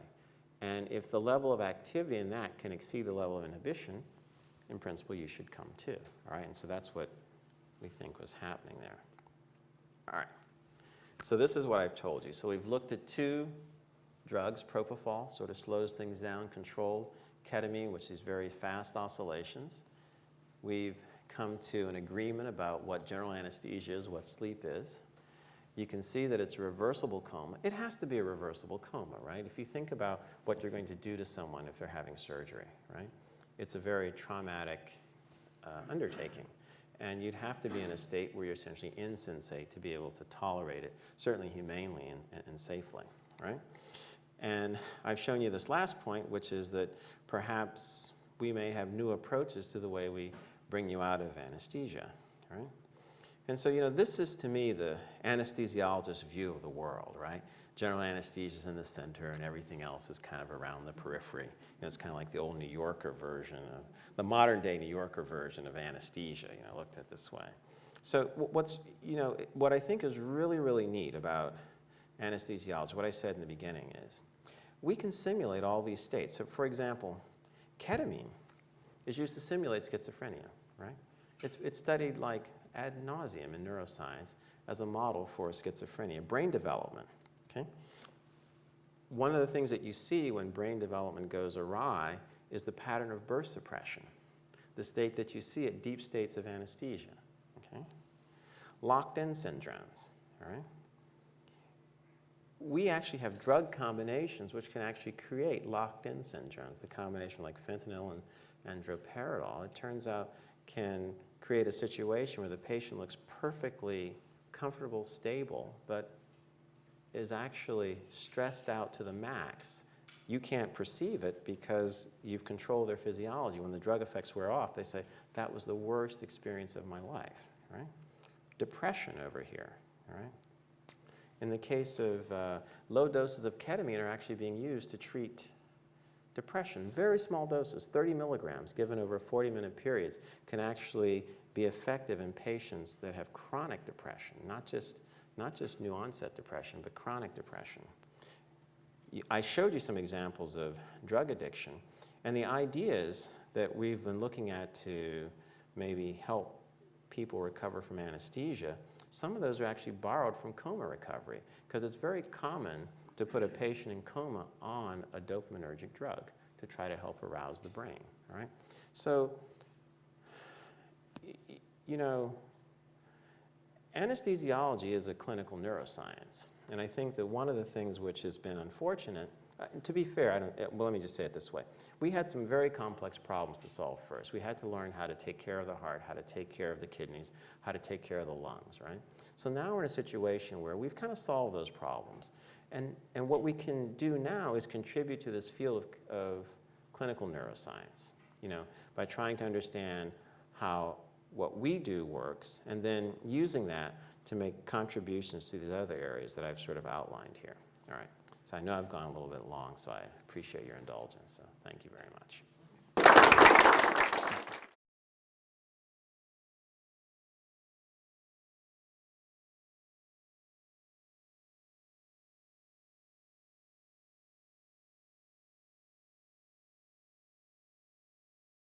And if the level of activity in that can exceed the level of inhibition, in principle, you should come to, all right? And so that's what we think was happening there. All right. So this is what I've told you. So we've looked at two drugs. Propofol sort of slows things down, controlled. Ketamine, which is very fast oscillations. We've come to an agreement about what general anesthesia is, what sleep is. You can see that it's a reversible coma. It has to be a reversible coma, right? If you think about what you're going to do to someone if they're having surgery, right? It's a very traumatic undertaking. And you'd have to be in a state where you're essentially insensate to be able to tolerate it, certainly humanely and safely, right? And I've shown you this last point, which is that perhaps we may have new approaches to the way we bring you out of anesthesia, right? And so, this is to me the anesthesiologist's view of the world, right? General anesthesia is in the center and everything else is kind of around the periphery. It's kind of like the old New Yorker version, the modern day New Yorker version of anesthesia, looked at this way. So what I think is really, really neat about anesthesiology, what I said in the beginning is, we can simulate all these states. So for example, ketamine is used to simulate schizophrenia, right? It's studied like ad nauseum in neuroscience as a model for schizophrenia, brain development, okay? One of the things that you see when brain development goes awry is the pattern of burst suppression. the state that you see at deep states of anesthesia. Okay? Locked-in syndromes. All right? We actually have drug combinations which can actually create locked-in syndromes. The combination like fentanyl and droperidol, it turns out, can create a situation where the patient looks perfectly comfortable, stable, but is actually stressed out to the max. You can't perceive it because you've controlled their physiology. When the drug effects wear off, they say, that was the worst experience of my life, right? Depression over here, all right? In the case of low doses of ketamine are actually being used to treat depression. Very small doses, 30 milligrams, given over 40-minute periods, can actually be effective in patients that have chronic depression, not just new onset depression, but chronic depression. I showed you some examples of drug addiction, and the ideas that we've been looking at to maybe help people recover from anesthesia, some of those are actually borrowed from coma recovery, because it's very common to put a patient in coma on a dopaminergic drug to try to help arouse the brain, all right? So, you know, anesthesiology is a clinical neuroscience, and I think that one of the things which has been unfortunate, to be fair, well, let me just say it this way. We had some very complex problems to solve first. We had to learn how to take care of the heart, how to take care of the kidneys, how to take care of the lungs, right? So now we're in a situation where we've kind of solved those problems. And what we can do now is contribute to this field of clinical neuroscience, you know, by trying to understand how what we do works, and then using that to make contributions to these other areas that I've sort of outlined here. All right. So I know I've gone a little bit long, so I appreciate your indulgence. So thank you very much.